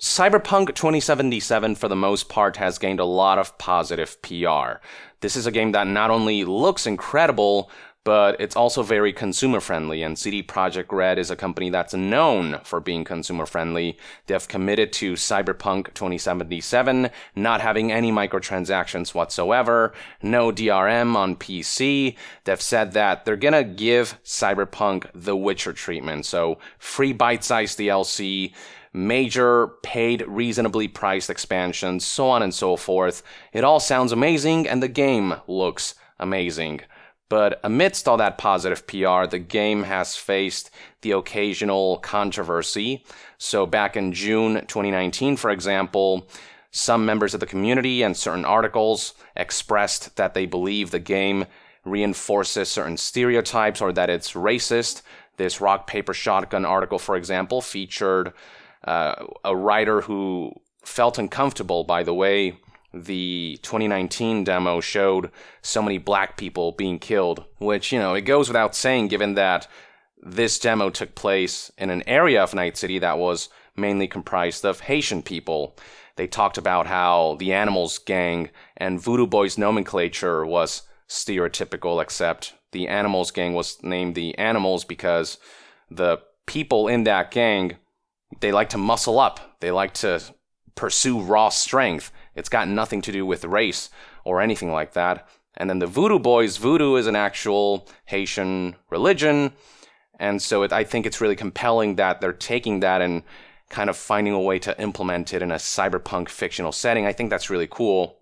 Cyberpunk 2077, for the most part, has gained a lot of positive PR. This is a game that not only looks incredible, but it's also very consumer-friendly, and CD Projekt Red is a company that's known for being consumer-friendly. They've committed to Cyberpunk 2077 not having any microtransactions whatsoever, no DRM on PC. They've said that they're gonna give Cyberpunk the Witcher treatment, so free bite-sized DLC, major, paid, reasonably priced expansions, so on and so forth. It all sounds amazing, and the game looks amazing. But amidst all that positive PR, the game has faced the occasional controversy. So back in June 2019, for example, some members of the community and certain articles expressed that they believe the game reinforces certain stereotypes or that it's racist. This Rock, Paper, Shotgun article, for example, featured a writer who felt uncomfortable by the way the 2019 demo showed so many black people being killed, which, it goes without saying given that this demo took place in an area of Night City that was mainly comprised of Haitian people. They talked about how the Animals gang and Voodoo Boys nomenclature was stereotypical, except the Animals gang was named the Animals because the people in that gang, they like to muscle up. They like to pursue raw strength. It's got nothing to do with race or anything like that. And then the Voodoo Boys, voodoo is an actual Haitian religion. And so I think it's really compelling that they're taking that and kind of finding a way to implement it in a cyberpunk fictional setting. I think that's really cool.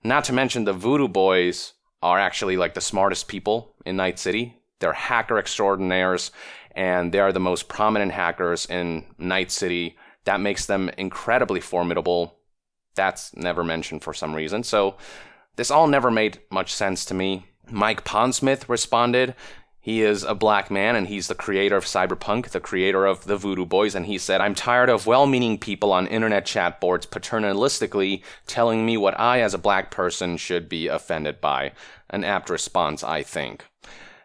Not to mention the Voodoo Boys are actually like the smartest people in Night City. They're hacker extraordinaires, and they are the most prominent hackers in Night City. That makes them incredibly formidable. That's never mentioned for some reason. So this all never made much sense to me. Mike Pondsmith responded. He is a black man, and he's the creator of Cyberpunk, the creator of the Voodoo Boys, and he said, "I'm tired of well-meaning people on internet chat boards paternalistically telling me what I, as a black person, should be offended by." An apt response, I think.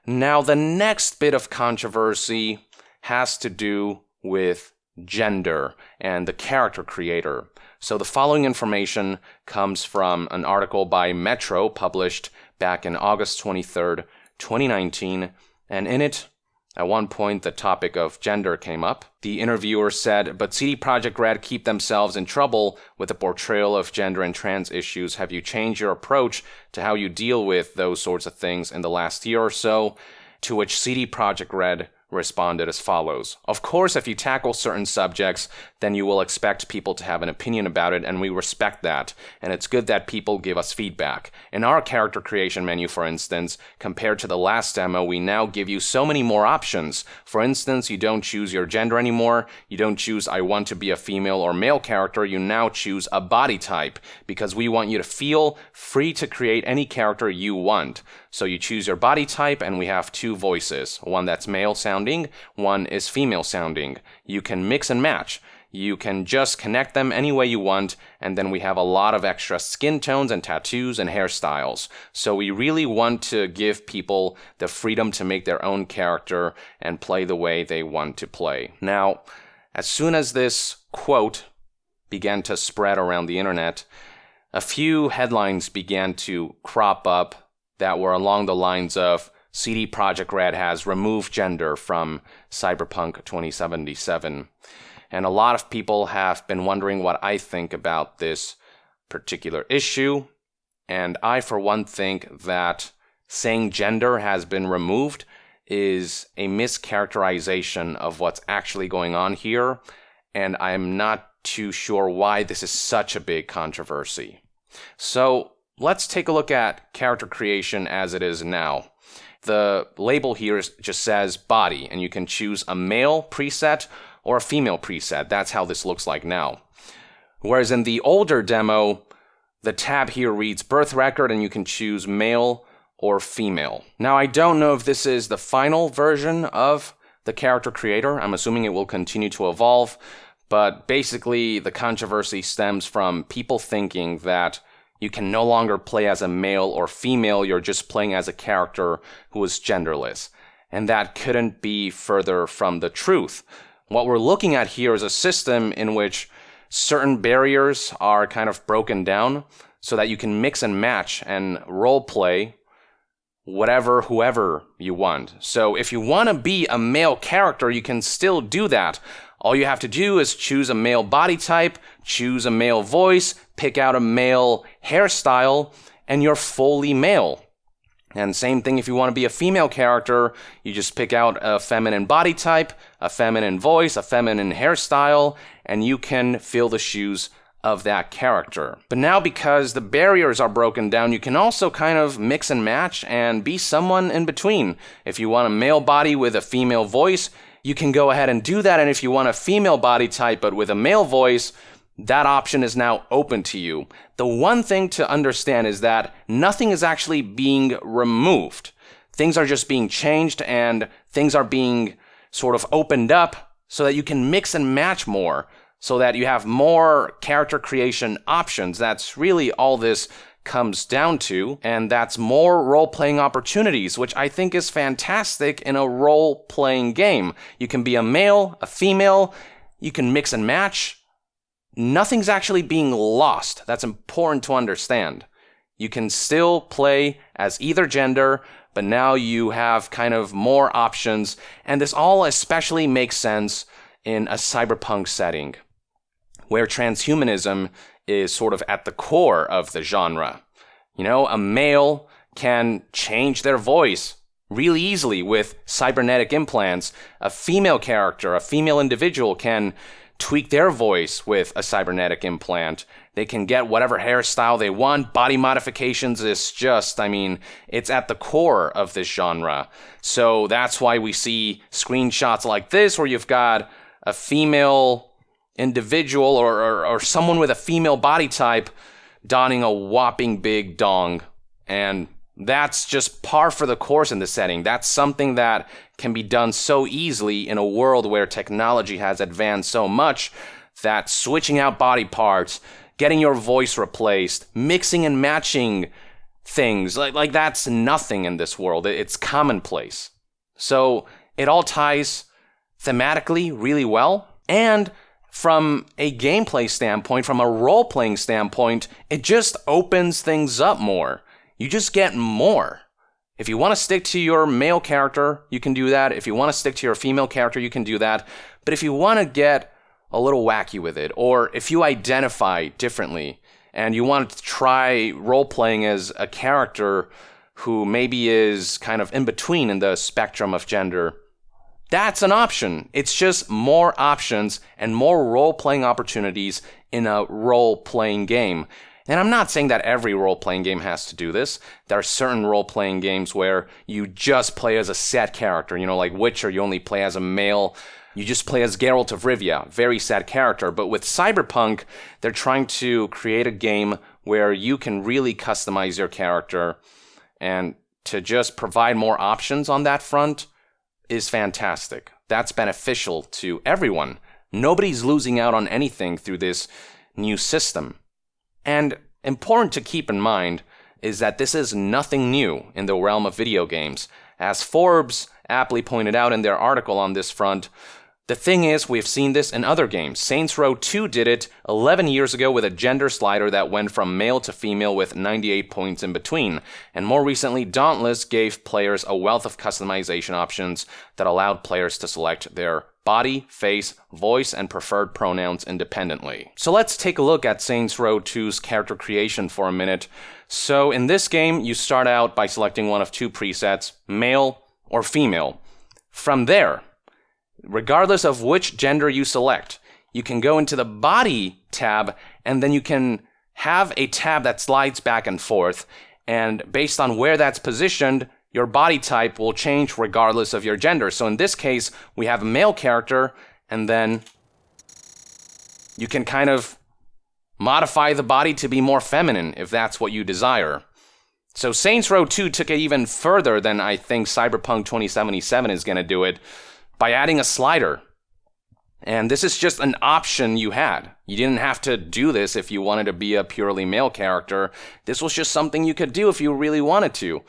Now, the next bit of controversy has to do with gender and the character creator. So the following information comes from an article by Metro published back in August 23rd, 2019, and in it, at one point, the topic of gender came up. The interviewer said, "But CD Projekt Red keep themselves in trouble with the portrayal of gender and trans issues. Have you changed your approach to how you deal with those sorts of things in the last year or so?" To which CD Projekt Red responded as follows. "Of course, if you tackle certain subjects, then you will expect people to have an opinion about it, and we respect that. And it's good that people give us feedback. In our character creation menu, for instance, compared to the last demo, we now give you so many more options. For instance, you don't choose your gender anymore. You don't choose I want to be a female or male character. You now choose a body type, because we want you to feel free to create any character you want. So you choose your body type, and we have two voices. One that's male sounding, one is female sounding. You can mix and match. You can just connect them any way you want, and then we have a lot of extra skin tones and tattoos and hairstyles. So we really want to give people the freedom to make their own character and play the way they want to play." Now, as soon as this quote began to spread around the internet, a few headlines began to crop up that were along the lines of CD Projekt Red has removed gender from Cyberpunk 2077. And a lot of people have been wondering what I think about this particular issue. And I, for one, think that saying gender has been removed is a mischaracterization of what's actually going on here. And I'm not too sure why this is such a big controversy. So let's take a look at character creation as it is now. The label here just says body, and you can choose a male preset or a female preset. That's how this looks like now. Whereas in the older demo, the tab here reads birth record, and you can choose male or female. Now, I don't know if this is the final version of the character creator. I'm assuming it will continue to evolve, but basically the controversy stems from people thinking that you can no longer play as a male or female, you're just playing as a character who is genderless. And that couldn't be further from the truth. What we're looking at here is a system in which certain barriers are kind of broken down so that you can mix and match and role play whoever you want. So if you want to be a male character, you can still do that. All you have to do is choose a male body type, choose a male voice, pick out a male hairstyle, and you're fully male. And same thing if you want to be a female character, you just pick out a feminine body type, a feminine voice, a feminine hairstyle, and you can fill the shoes of that character. But now because the barriers are broken down, you can also kind of mix and match and be someone in between. If you want a male body with a female voice, you can go ahead and do that. And if you want a female body type but with a male voice, that option is now open to you. The one thing to understand is that nothing is actually being removed. Things are just being changed and things are being sort of opened up so that you can mix and match more, so that you have more character creation options. That's really all this comes down to, and that's more role-playing opportunities, which I think is fantastic in a role-playing game. You can be a male, a female, you can mix and match. Nothing's actually being lost. That's important to understand. You can still play as either gender, but now you have kind of more options, and this all especially makes sense in a cyberpunk setting, where transhumanism is sort of at the core of the genre. You know, a male can change their voice really easily with cybernetic implants. A female character, a female individual can tweak their voice with a cybernetic implant. They can get whatever hairstyle they want. Body modifications is just, it's at the core of this genre. So that's why we see screenshots like this where you've got a female individual or someone with a female body type donning a whopping big dong. And that's just par for the course in the setting. That's something that can be done so easily in a world where technology has advanced so much that switching out body parts, getting your voice replaced, mixing and matching things, like that's nothing in this world. It's commonplace. So it all ties thematically really well. And from a gameplay standpoint, from a role-playing standpoint, it just opens things up more. You just get more. If you want to stick to your male character, you can do that. If you want to stick to your female character, you can do that. But if you want to get a little wacky with it, or if you identify differently and you want to try role-playing as a character who maybe is kind of in between in the spectrum of gender, that's an option. It's just more options and more role-playing opportunities in a role-playing game. And I'm not saying that every role-playing game has to do this. There are certain role-playing games where you just play as a set character. You know, like Witcher, you only play as a male. You just play as Geralt of Rivia, very sad character. But with Cyberpunk, they're trying to create a game where you can really customize your character, and to just provide more options on that front is fantastic. That's beneficial to everyone. Nobody's losing out on anything through this new system. And important to keep in mind is that this is nothing new in the realm of video games. As Forbes aptly pointed out in their article on this front, the thing is, we've seen this in other games. Saints Row 2 did it 11 years ago with a gender slider that went from male to female with 98 points in between. And more recently, Dauntless gave players a wealth of customization options that allowed players to select their body, face, voice, and preferred pronouns independently. So let's take a look at Saints Row 2's character creation for a minute. So in this game, you start out by selecting one of two presets, male or female. From there, regardless of which gender you select, you can go into the body tab, and then you can have a tab that slides back and forth, and based on where that's positioned, your body type will change regardless of your gender. So in this case, we have a male character, and then you can kind of modify the body to be more feminine if that's what you desire. So Saints Row 2 took it even further than I think Cyberpunk 2077 is going to do it, by adding a slider. And this is just an option you had. You didn't have to do this if you wanted to be a purely male character. This was just something you could do if you really wanted to.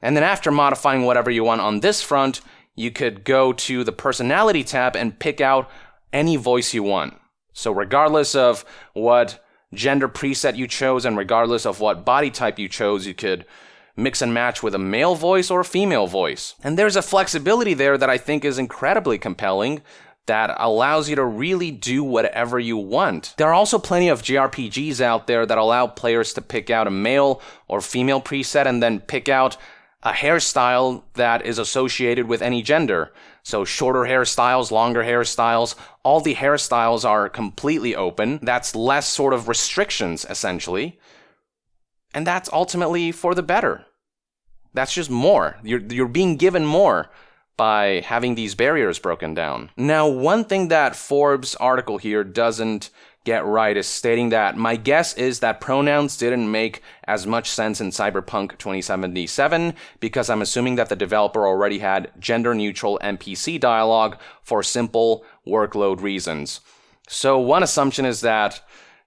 And then after modifying whatever you want on this front, you could go to the personality tab and pick out any voice you want. So regardless of what gender preset you chose and regardless of what body type you chose, you could mix and match with a male voice or a female voice. And there's a flexibility there that I think is incredibly compelling that allows you to really do whatever you want. There are also plenty of JRPGs out there that allow players to pick out a male or female preset and then pick out a hairstyle that is associated with any gender. So shorter hairstyles, longer hairstyles, all the hairstyles are completely open. That's less sort of restrictions, essentially. And that's ultimately for the better. That's just more. You're being given more by having these barriers broken down. Now, one thing that Forbes' article here doesn't get right is stating that my guess is that pronouns didn't make as much sense in Cyberpunk 2077 because I'm assuming that the developer already had gender-neutral NPC dialogue for simple workload reasons. So one assumption is that,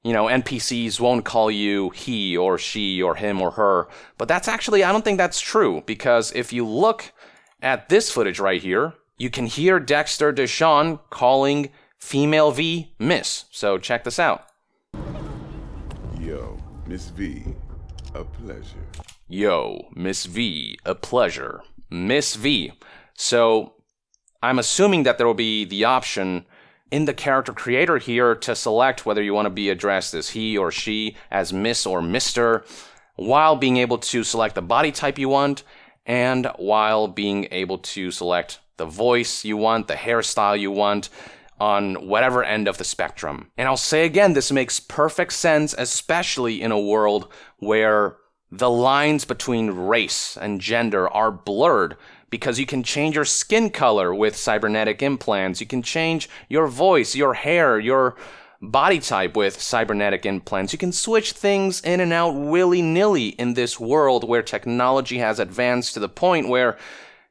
NPCs won't call you he or she or him or her, but I don't think that's true because if you look at this footage right here, you can hear Dexter Deshawn calling female V Miss. So check this out. Yo, Miss V, a pleasure. Yo, Miss V, a pleasure. Miss V. So I'm assuming that there will be the option in the character creator here to select whether you want to be addressed as he or she, as Miss or Mr., while being able to select the body type you want, and while being able to select the voice you want, the hairstyle you want, on whatever end of the spectrum. And I'll say again, this makes perfect sense, especially in a world where the lines between race and gender are blurred, because you can change your skin color with cybernetic implants, you can change your voice, your hair, your body type with cybernetic implants. You can switch things in and out willy-nilly in this world where technology has advanced to the point where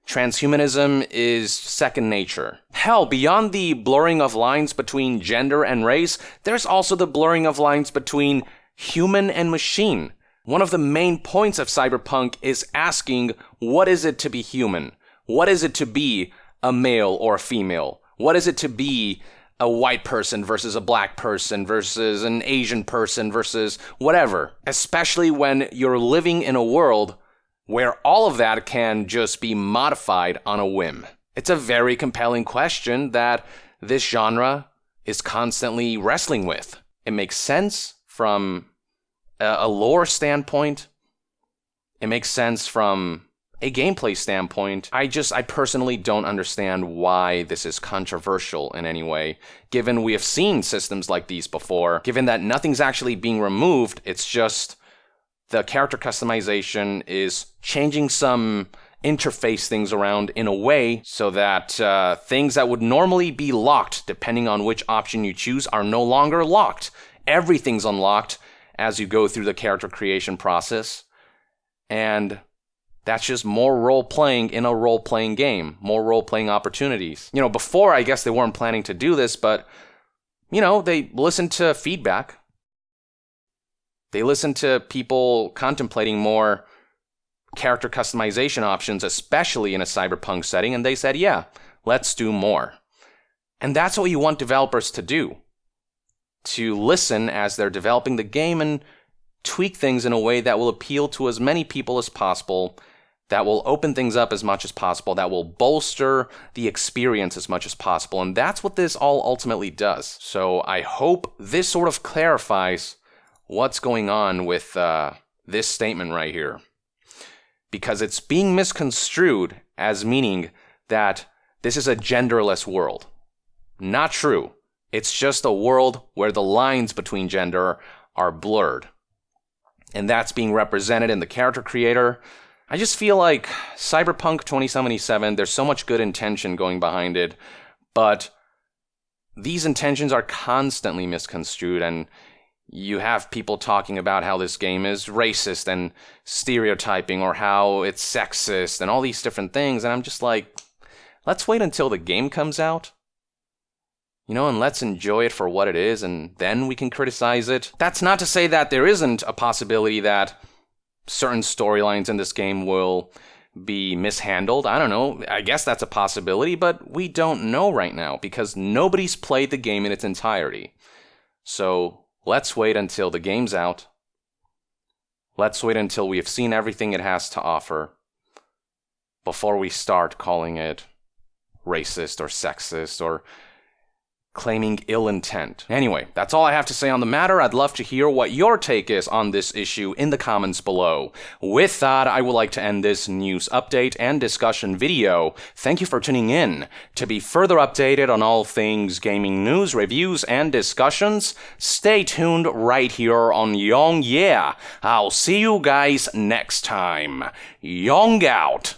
transhumanism is second nature. Hell, beyond the blurring of lines between gender and race, there's also the blurring of lines between human and machine. One of the main points of Cyberpunk is asking, what is it to be human? What is it to be a male or a female? What is it to be a white person versus a black person versus an Asian person versus whatever? Especially when you're living in a world where all of that can just be modified on a whim. It's a very compelling question that this genre is constantly wrestling with. It makes sense from a lore standpoint. It makes sense from a gameplay standpoint. I personally don't understand why this is controversial in any way, given we have seen systems like these before, given that nothing's actually being removed, it's just the character customization is changing some interface things around in a way so that things that would normally be locked, depending on which option you choose, are no longer locked. Everything's unlocked as you go through the character creation process. And that's just more role-playing in a role-playing game, more role-playing opportunities. Before, I guess they weren't planning to do this, but, they listened to feedback. They listened to people contemplating more character customization options, especially in a cyberpunk setting, and they said, yeah, let's do more. And that's what you want developers to do. To listen as they're developing the game and tweak things in a way that will appeal to as many people as possible, that will open things up as much as possible, that will bolster the experience as much as possible. And that's what this all ultimately does. So I hope this sort of clarifies what's going on with this statement right here. Because it's being misconstrued as meaning that this is a genderless world. Not true. It's just a world where the lines between gender are blurred. And that's being represented in the character creator. I just feel like Cyberpunk 2077, there's so much good intention going behind it, but these intentions are constantly misconstrued, and you have people talking about how this game is racist and stereotyping, or how it's sexist and all these different things, and I'm just like, let's wait until the game comes out. And let's enjoy it for what it is, and then we can criticize it. That's not to say that there isn't a possibility that certain storylines in this game will be mishandled. I don't know. I guess that's a possibility, but we don't know right now because nobody's played the game in its entirety. So let's wait until the game's out. Let's wait until we have seen everything it has to offer before we start calling it racist or sexist or claiming ill intent. Anyway, that's all I have to say on the matter. I'd love to hear what your take is on this issue in the comments below. With that, I would like to end this news update and discussion video. Thank you for tuning in. To be further updated on all things gaming news, reviews, and discussions, stay tuned right here on Yong Yeah. I'll see you guys next time. Yong out!